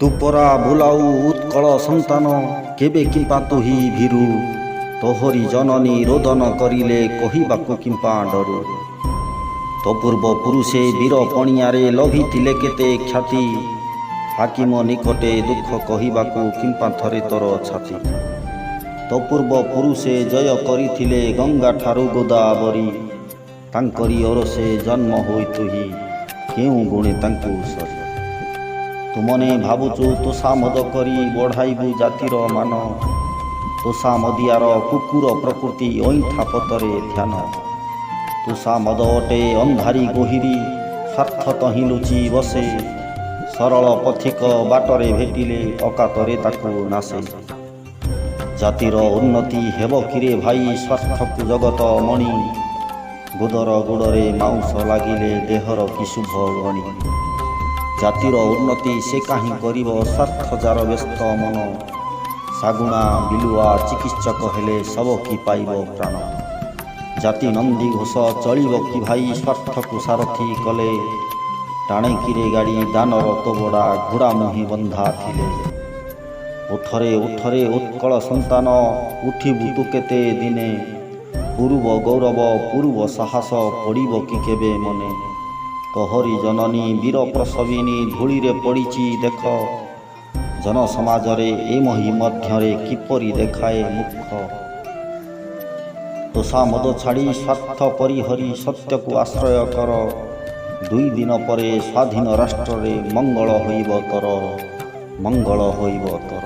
ତୁ ପରା ବୁଲାଉ ଉତ୍କଳ ସନ୍ତାନ କେବେ କିମ୍ପା ତୁହି ଭୀରୁ ତୋହରି ଜନନୀ ରୋଦନ କରିଲେ କହିବାକୁ କିମ୍ପା ଡରୁ। ତୋ ପୂର୍ବ ପୁରୁଷେ ବୀର ପଣିଆରେ ଲଭିଥିଲେ କେତେ ଖ୍ୟାତି ହାକିମ ନିକଟେ ଦୁଃଖ କହିବାକୁ କିମ୍ପା ଥରେ ତୋର ଛାତି। ତୋ ପୂର୍ବ ପୁରୁଷେ ଜୟ କରିଥିଲେ ଗଙ୍ଗାଠାରୁ ଗୋଦାବରୀ ତାଙ୍କରି ଓରସେ ଜନ୍ମ ହୋଇ ତୁହି କେଉଁ ଗୁଣେ ତାଙ୍କୁ ସରି। ତୁ ମନେ ଭାବୁଛୁ ତୋଷାମଦ କରି ବଢ଼ାଇବୁ ଜାତିର ମାନ ତୋଷାମଦିଆର କୁକୁର ପ୍ରକୃତି ଅଇଁଠା ପତରେ ଧ୍ୟାନ। ତୋଷାମଦ ଅଟେ ଅନ୍ଧାରି ଗୋହିରି ସ୍ୱାର୍ଥ ତହିଁ ଲୁଚି ବସେ ସରଳ ପଥିକ ବାଟରେ ଭେଟିଲେ ଅକାତରେ ତାକୁ ନାସେ। ଜାତିର ଉନ୍ନତି ହେବ କିରେ ଭାଇ ସ୍ୱାର୍ଥକୁ ଜଗତ ମଣି ଗୋଦର ଗୋଡ଼ରେ ମାଉଁସ ଲାଗିଲେ ଦେହର କି ଶୁଭ ଗଣି। ଜାତିର ଉନ୍ନତି ସେ କାହିଁ କରିବ ସ୍ୱାର୍ଥ ଯାର ବ୍ୟସ୍ତ ମନ ଶାଗୁଣା ବିଲୁଆ ଚିକିତ୍ସକ ହେଲେ ଶବ କି ପାଇବ ପ୍ରାଣ। ଜାତି ନନ୍ଦୀ ଘୋଷ ଚଳିବ କି ଭାଇ ସ୍ୱାର୍ଥକୁ ସାରଥି କଲେ ଟାଣେ କିରେ ଗାଡ଼ି ଦାନର ତୋବଡ଼ା ଘୋଡ଼ା ମୁହିଁ ବନ୍ଧା ଥିଲେ। ଉଠରେ ଉଠରେ ଉତ୍କଳ ସନ୍ତାନ ଉଠିବୁ ତୁ କେତେ ଦିନେ ପୂର୍ବ ଗୌରବ ପୂର୍ବ ସାହସ ପଡ଼ିବ କି କେବେ ମନେ। ତୋହରି ଜନନୀ ବୀର ପ୍ରସବିନୀ ଧୂଳିରେ ପଡ଼ିଛି ଦେଖ ଜନସମାଜରେ ଏ ମହି ମଧ୍ୟରେ କିପରି ଦେଖାଏ ମୁଖ। ତୋଷାମଦ ଛାଡ଼ି ସ୍ୱାର୍ଥ ପରିହରି ସତ୍ୟକୁ ଆଶ୍ରୟ କର 2 ଦିନ ପରେ ସ୍ୱାଧୀନ ରାଷ୍ଟ୍ରରେ ମଙ୍ଗଳ ହୋଇବ ତୋର ମଙ୍ଗଳ ହୋଇବ ତୋର।